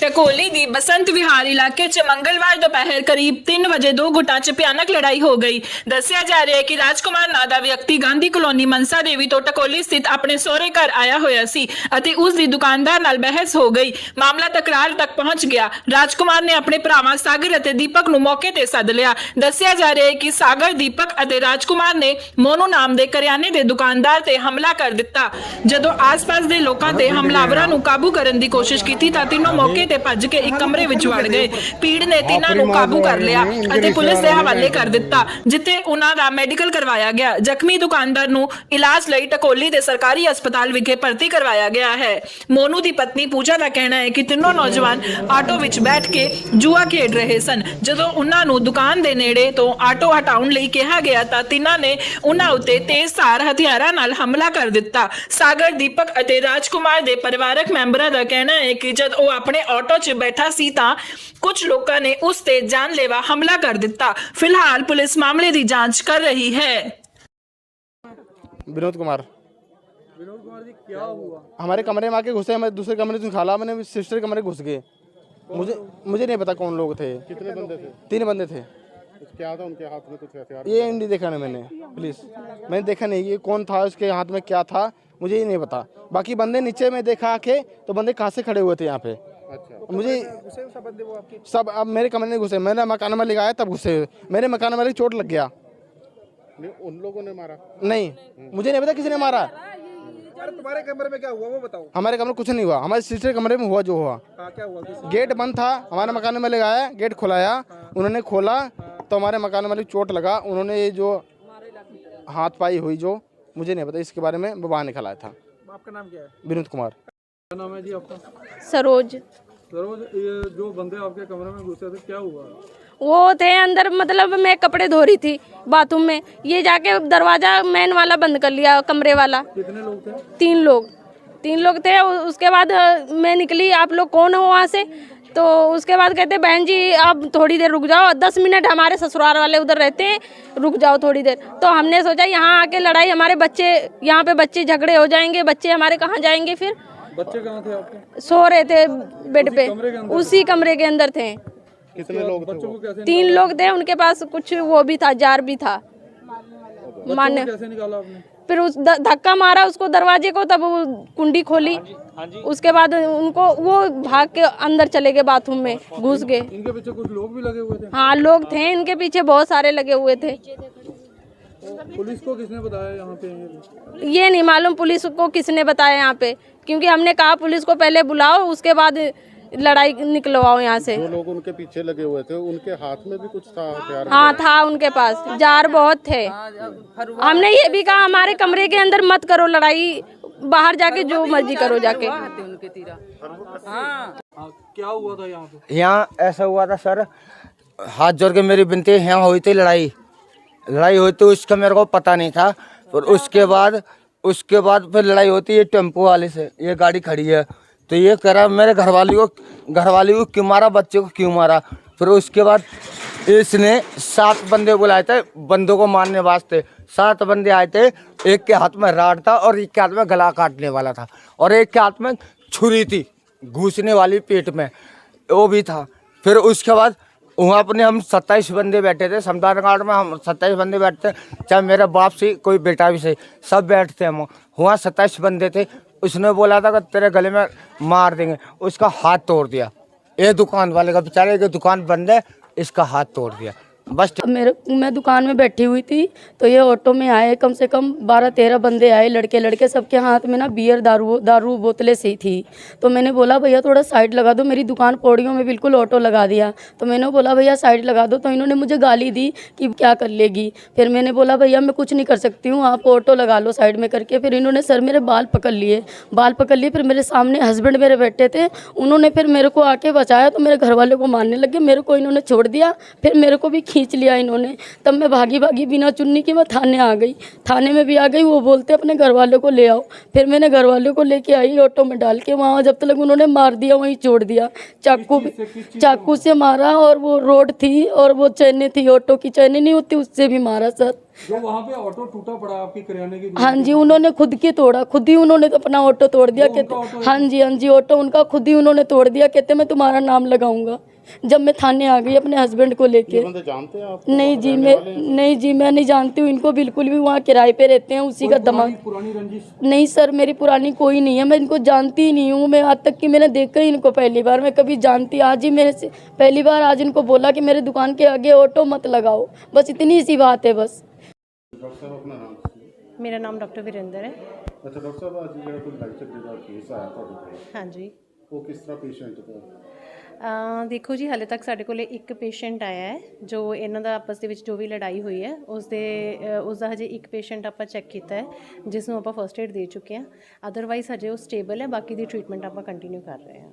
ਟਕੋਲੀ ਦੀ ਬਸੰਤ ਵਿਹਾਰ ਇਲਾਕੇ 'ਚ ਮੰਗਲਵਾਰ ਦੁਪਹਿਰ ਕਰੀਬ 3 ਵਜੇ ਦੋ ਗੁੱਟਾਂ 'ਚ ਭਿਆਨਕ ਲੜਾਈ ਹੋ ਗਈ। ਦੱਸਿਆ ਜਾ ਰਿਹਾ ਹੈ ਕਿ ਰਾਜਕੁਮਾਰ ਨਾਂ ਦਾ ਵਿਅਕਤੀ ਗਾਂਧੀ ਕਲੋਨੀ ਮਨਸਾ ਦੇਵੀ ਤੋਂ ਟਕੋਲੀ ਸਥਿਤ ਆਪਣੇ ਸਹੁਰੇ ਘਰ ਆਇਆ ਹੋਇਆ ਸੀ ਅਤੇ ਉਸ ਦੀ ਦੁਕਾਨਦਾਰ ਨਾਲ ਬਹਿਸ ਹੋ ਗਈ। ਮਾਮਲਾ ਤਕਰਾਰ ਤੱਕ ਪਹੁੰਚ ਗਿਆ। ਰਾਜਕੁਮਾਰ ਨੇ ਆਪਣੇ ਭਰਾਵਾਂ ਸਾਗਰ ਅਤੇ ਦੀਪਕ ਨੂੰ ਮੌਕੇ ਤੇ ਸੱਦ ਲਿਆ। ਦੱਸਿਆ ਜਾ ਰਿਹਾ ਹੈ ਕਿ ਸਾਗਰ, ਦੀਪਕ ਅਤੇ ਰਾਜਕੁਮਾਰ ਨੇ ਮੋਨੂ ਨਾਮ ਦੇ ਕਰਿਆਨੇ ਦੇ ਦੁਕਾਨਦਾਰ ਤੇ ਹਮਲਾ ਕਰ ਦਿੱਤਾ। ਜਦੋਂ ਆਸ-ਪਾਸ ਦੇ ਲੋਕਾਂ ਤੇ ਹਮਲਾਵਰਾਂ ਨੂੰ ਕਾਬੂ ਕਰਨ ਦੀ ਕੋਸ਼ਿਸ਼ ਕੀਤੀ ਤਾਂ ਤਿੰਨੋਂ ਮੌਕੇ ਤੇ ਭੱਜ ਕੇ ਇੱਕ ਕਮਰੇ ਵਿੱਚ ਵੜ ਗਏ। ਭੀੜ ਨੇ ਤਿੰਨਾਂ ਨੂੰ ਕਾਬੂ ਕਰ ਲਿਆ ਅਤੇ ਪੁਲਿਸ ਦੇ ਹਵਾਲੇ ਕਰ ਦਿੱਤਾ, ਜਿੱਥੇ ਉਹਨਾਂ ਦਾ ਮੈਡੀਕਲ ਕਰਵਾਇਆ ਗਿਆ। ਜ਼ਖਮੀ ਦੁਕਾਨਦਾਰ ਨੂੰ ਇਲਾਜ ਲਈ ਟਕੋਲੀ ਦੇ ਸਰਕਾਰੀ ਹਸਪਤਾਲ ਵਿਖੇ ਭਰਤੀ ਕਰਵਾਇਆ ਗਿਆ ਹੈ। ਮੋਨੂ ਦੀ ਪਤਨੀ ਪੂਜਾ ਦਾ ਕਹਿਣਾ ਹੈ ਕਿ ਤਿੰਨੋਂ ਨੌਜਵਾਨ ਆਟੋ ਵਿੱਚ ਬੈਠ ਕੇ ਜੂਆ ਖੇਡ ਰਹੇ ਸਨ। ਜਦੋਂ ਉਹਨਾਂ ਨੂੰ ਦੁਕਾਨ ਦੇ ਨੇੜੇ ਤੋਂ ਆਟੋ ਹਟਾਉਣ ਲਈ ਕਿਹਾ ਗਿਆ ਤਾਂ ਤਿੰਨਾਂ ਨੇ ਉਹਨਾਂ ਉੱਤੇ ਤੇਜ਼ਧਾਰ ਹਥਿਆਰਾਂ ਨਾਲ ਹਮਲਾ ਕਰ ਦਿੱਤਾ। ਸਾਗਰ, ਦੀਪਕ ਅਤੇ ਰਾਜਕੁਮਾਰ ਦੇ ਪਰਿਵਾਰਕ ਮੈਂਬਰਾਂ ਦਾ ਕਹਿਣਾ ਹੈ ਕਿ ਜਦ ਉਹ ਆਪਣੇ ਆਟੋ 'ਚ ਬੈਠਾ ਸੀ ਤਾਂ ਕੁਝ ਲੋਕਾਂ ਨੇ ਉਸ ਤੇ ਜਾਨਲੇਵਾ हमला कर दिता। फिलहाल पुलिस मामले की जांच कर रही है। विनोद कुमार जी, क्या हुआ? हमारे कमरे में आके घुसे। हमारे दूसरे कमरे से खाला मैंने सिस्टर के कमरे घुस गए। मुझे नहीं पता कौन लोग थे। कितने बंदे थे? 3 बंदे थे। क्या था उनके हाथ में? कुछ हथियार? ये नहीं देखा ना मैंने, प्लीज मैंने देखा नहीं ये कौन था, उसके हाथ में क्या था मुझे ही नहीं पता। बाकी बंदे नीचे में देखा आके तो बंदे कहाँ से खड़े हुए थे यहाँ पे। अच्छा, मुझे सब बंदे वो आपके? सब अब मेरे कमरे में घुसे। मैंने मकान में लगाया तब घुसे। मेरे मकान में चोट लग गया। नहीं, उन लोगों ने मारा? नहीं, मुझे नहीं पता किसी ने मारा। तुम्हारे कमरे में क्या हुआ वो बताओ। हमारे कमरे में कुछ नहीं हुआ। हमारे सिस्टर कमरे में हुआ जो हुआ। क्या हुआ? गेट बंद था, हमारे मकान में लगाया, गेट खुलाया, उन्होंने खोला तो हमारे मकान में चोट लगा। उन्होंने ये जो हाथ पाई हुई जो मुझे नहीं पता, इसके बारे में वो बाहर निकल आया था। आपका नाम क्या है? विनोद कुमार। क्या नाम है जी आपका? सरोज। सरोज, ये जो बंदे आपके कमरे में घुसे थे क्या हुआ? वो थे अंदर, मतलब मैं कपड़े धो रही थी बाथरूम में, ये जाके दरवाजा मेन वाला बंद कर लिया, कमरे वाला। कितने लोग थे? 3 लोग थे। उसके बाद मैं निकली, आप लोग कौन हो वहाँ से? तो उसके बाद कहते बहन जी आप थोड़ी देर रुक जाओ, 10 मिनट हमारे ससुराल वाले उधर रहते हैं, रुक जाओ थोड़ी देर। तो हमने सोचा यहाँ आके लड़ाई, हमारे बच्चे यहाँ पे बच्चे झगड़े हो जाएंगे, बच्चे हमारे कहाँ जाएंगे फिर? बच्चे कहाँ थे आपके? सो रहे थे बेड पे, उसी कमरे के अंदर थे। कितने लोग? बच्चों को कैसे? 3 लोग थे, उनके पास कुछ वो भी था, जार भी था। माने कैसे निकाला आपने? फिर उस धक्का मारा उसको दरवाजे को, तब वो कुंडी खोली। उसके बाद उनको वो भाग के अंदर चले गए, बाथरूम में घुस गए। इनके पीछे कुछ लोग भी लगे हुए थे? हाँ, लोग थे इनके पीछे, बहुत सारे लगे हुए थे। पुलिस को किसने बताया यहाँ पे? ये नहीं मालूम पुलिस को किसने बताया यहाँ पे, क्योंकि हमने कहा पुलिस को पहले बुलाओ, उसके बाद लड़ाई निकलवाओ यहाँ से। जो लोग उनके पीछे लगे हुए थे उनके हाथ में भी कुछ था हथियार? हाँ था, उनके पास जार बहुत थे। हमने ये भी कहा हमारे कमरे के अंदर मत करो लड़ाई, बाहर जाके जो मर्जी करो जाके। क्या हुआ था यहाँ पे? यहाँ ऐसा हुआ था सर, हाथ जोड़ के मेरी विनती, यहाँ हुई थी लड़ाई हुई थी, उसका मेरे को पता नहीं था। फिर उसके बाद फिर लड़ाई होती है टेम्पो वाले से। ये गाड़ी खड़ी है तो ये कह रहा मेरे घरवाली को क्यों मारा, बच्चे को क्यों मारा। फिर उसके बाद इसने 7 बंदे बुलाए थे बंदों को मारने वास्ते। 7 बंदे आए थे, एक के हाथ में राड था और एक के हाथ में गला काटने वाला था और एक के हाथ में छुरी थी घुसने वाली पेट में, वो भी था। फिर उसके बाद वहाँ अपने हम 27 बंदे बैठे थे, शमशान घाट में हम 27 बंदे बैठते, चाहे मेरा बाप से कोई बेटा भी से, सब बैठते हम वहाँ 27 बंदे थे। उसने बोला था कि तेरे गले में मार देंगे, उसका हाथ तोड़ दिया। ये दुकान वाले का, बेचारे की दुकान बंद है, इसका हाथ तोड़ दिया बस। मैं दुकान में बैठी हुई थी तो ये ऑटो में आए, कम से कम 12-13 बंदे आए, लड़के सबके हाथ में ना बियर दारू बोतलें सी थी। तो मैंने बोला भैया थोड़ा साइड लगा दो, मेरी दुकान पौड़ियों में बिल्कुल ऑटो लगा दिया। तो मैंने बोला भैया साइड लगा दो, तो इन्होंने मुझे गाली दी कि क्या कर लेगी। फिर मैंने बोला भैया मैं कुछ नहीं कर सकती हूँ, आप ऑटो लगा लो साइड में करके। फिर इन्होंने सर मेरे बाल पकड़ लिए। फिर मेरे सामने हस्बैंड मेरे बैठे थे, उन्होंने फिर मेरे को आके बचाया तो मेरे घर वाले को मारने लगे। मेरे को इन्होंने छोड़ दिया, फिर मेरे को भी खींच लिया इन्होंने। तब मैं भागी भागी बिना चुन्नी के मैं थाने आ गई। थाने में भी आ गई, वो बोलते अपने घर वालों को ले आओ। फिर मैंने घर वालों को लेके आई, ऑटो में डाल के वहाँ जब तक उन्होंने मार दिया वहीं छोड़ दिया। चाकू से मारा, और वो रोड थी और वो चैने थी, ऑटो की चैने नहीं होती, उससे भी मारा सर। जो वहाँ पे ऑटो टूटा पड़ा आपकी किराने की हाँ जी, उन्होंने खुद के तोड़ा, खुद ही उन्होंने तो अपना ऑटो तोड़ दिया। कहते हाँ जी ऑटो उनका खुद ही उन्होंने तोड़ दिया। कहते मैं तुम्हारा नाम लगाऊंगा। जब मैं थाने आ गई अपने हस्बैंड को लेके। जानते हैं आप? नहीं जी, मैं नहीं जानती हूँ इनको बिल्कुल भी। वहाँ किराए पे रहते हैं, उसी का दिमाग। पुरानी रंजिश? नहीं सर, मेरी पुरानी कोई नहीं है, मैं इनको जानती ही नहीं हूँ। मैं आज तक कि मैंने देखा ही इनको पहली बार, मैं कभी जानती, आज ही मेरे से पहली बार आज इनको बोला कि मेरे दुकान के आगे ऑटो मत लगाओ, बस इतनी सी बात है बस। डॉक्टर साहब अपना नाम? मेरा नाम डॉक्टर वीरेंद्र है। अच्छा डॉक्टर साहब, आज जो कोई लाइफ चेक का केस आया ਤੁਹਾਡੇ हाँ जी। वो किस तरह पेशेंट था? ਦੇਖੋ ਜੀ, ਹਾਲੇ ਤੱਕ ਸਾਡੇ ਕੋਲੇ ਇੱਕ ਪੇਸ਼ੈਂਟ ਆਇਆ ਹੈ ਜੋ ਇਹਨਾਂ ਦਾ ਆਪਸ ਦੇ ਵਿੱਚ ਜੋ ਵੀ ਲੜਾਈ ਹੋਈ ਹੈ ਉਸ ਦਾ ਹਜੇ ਇੱਕ ਪੇਸ਼ੈਂਟ ਆਪਾਂ ਚੈੱਕ ਕੀਤਾ ਹੈ, ਜਿਸ ਨੂੰ ਆਪਾਂ ਫਰਸਟ ਏਡ ਦੇ ਚੁੱਕੇ ਹਾਂ। ਅਦਰਵਾਈਜ਼ ਹਜੇ ਉਹ ਸਟੇਬਲ ਹੈ, ਬਾਕੀ ਦੀ ਟ੍ਰੀਟਮੈਂਟ ਆਪਾਂ ਕੰਟੀਨਿਊ ਕਰ ਰਹੇ ਹਾਂ।